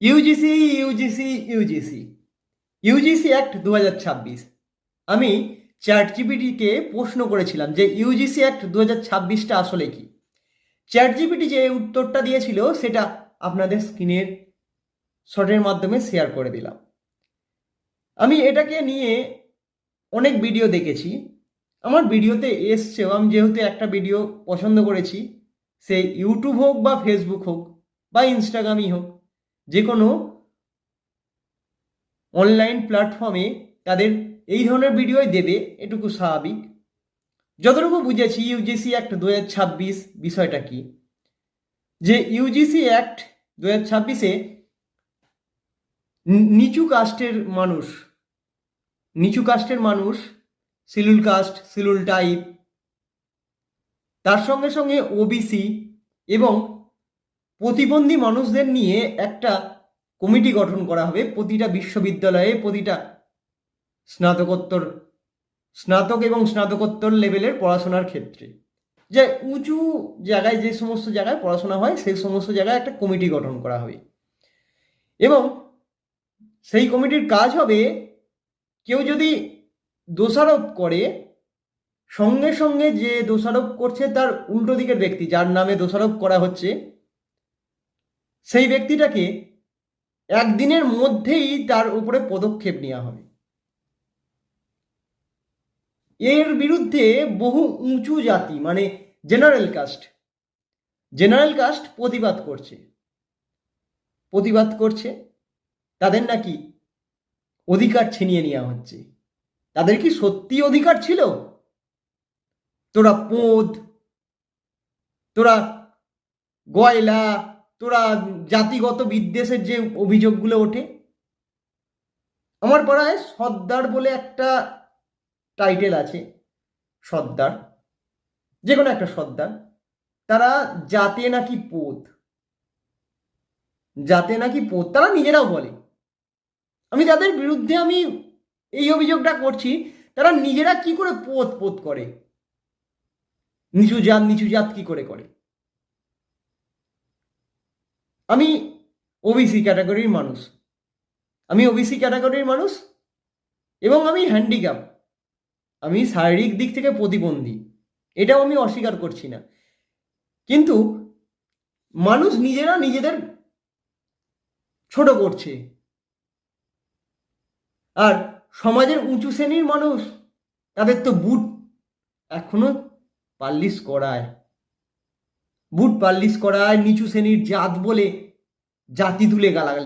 UGC UGC UGC UGC act 2026। আমি chat জিপিটিকে প্রশ্ন করেছিলাম যে ইউজিসি অ্যাক্ট 2026টা আসলে কি। চ্যাট জিপিটি যে উত্তরটা দিয়েছিল সেটা আপনাদের স্ক্রিনের শটের মাধ্যমে শেয়ার করে দিলাম। আমি এটাকে নিয়ে অনেক ভিডিও দেখেছি, আমার ভিডিওতে এসছেও। আমি যেহেতু একটা ভিডিও পছন্দ করেছি, সে ইউটিউব হোক বা ফেসবুক হোক বা ইনস্টাগ্রামই হোক, যে কোনো অনলাইন প্ল্যাটফর্মে তাদের এই ধরনের ভিডিওই দেবে, এটুকু স্বাভাবিক। যতটুকু বুঝেছি ইউজিসি অ্যাক্ট 2026 বিষয়টা কি, যে ইউজিসি অ্যাক্ট 2026-এ নিচু কাস্টের মানুষ, শিডিউল কাস্ট, শিডিউল টাইপ, তার সঙ্গে সঙ্গে ওবিসি এবং প্রতিবন্ধী মানুষদের নিয়ে একটা কমিটি গঠন করা হবে প্রতিটা বিশ্ববিদ্যালয়ে, প্রতিটা স্নাতক এবং স্নাতকোত্তর লেভেলের পড়াশোনার ক্ষেত্রে, যে উঁচু জায়গায় যে সমস্ত জায়গায় পড়াশোনা হয় সেই সমস্ত জায়গায় একটা কমিটি গঠন করা হবে। এবং সেই কমিটির কাজ হবে, কেউ যদি দোষারোপ করে, সঙ্গে সঙ্গে যে দোষারোপ করছে তার উল্টো দিকের ব্যক্তি যার নামে দোষারোপ করা হচ্ছে, সেই ব্যক্তিটাকে একদিনের মধ্যেই তার উপরে পদক্ষেপ নেওয়া হবে। এর বিরুদ্ধে বহু উঁচু জাতি মানে জেনারেল কাস্ট প্রতিবাদ করছে। তাদের নাকি অধিকার ছিনিয়ে নেওয়া হচ্ছে। তাদের কি সত্যি অধিকার ছিল? তোরা পোদ, তোরা গয়লা, তোরা জাতিগত বিদ্বেষের যে অভিযোগগুলো ওঠে, আমার পাড়ায় সর্দার বলে একটা টাইটেল আছে, সর্দার, যে কোনো একটা সর্দার, তারা জাতে নাকি পোদ, তারা নিজেরাও বলে। আমি তাদের বিরুদ্ধে এই অভিযোগটা করছি, তারা নিজেরা কি করে পোদ করে, নিচু জাত কি করে করে। আমি ওবিসি ক্যাটাগরির মানুষ এবং আমি হ্যান্ডিক্যাপ, আমি শারীরিক দিক থেকে প্রতিবন্ধী, এটাও আমি অস্বীকার করছি না। কিন্তু মানুষ নিজেরা নিজেদের ছোট করছে, আর সমাজের উঁচু শ্রেণীর মানুষ, তাদের তো বুট এখনো পালিশ করায়, নিচু শ্রেণীর জাত বলে জাতি তুলে গালাগালি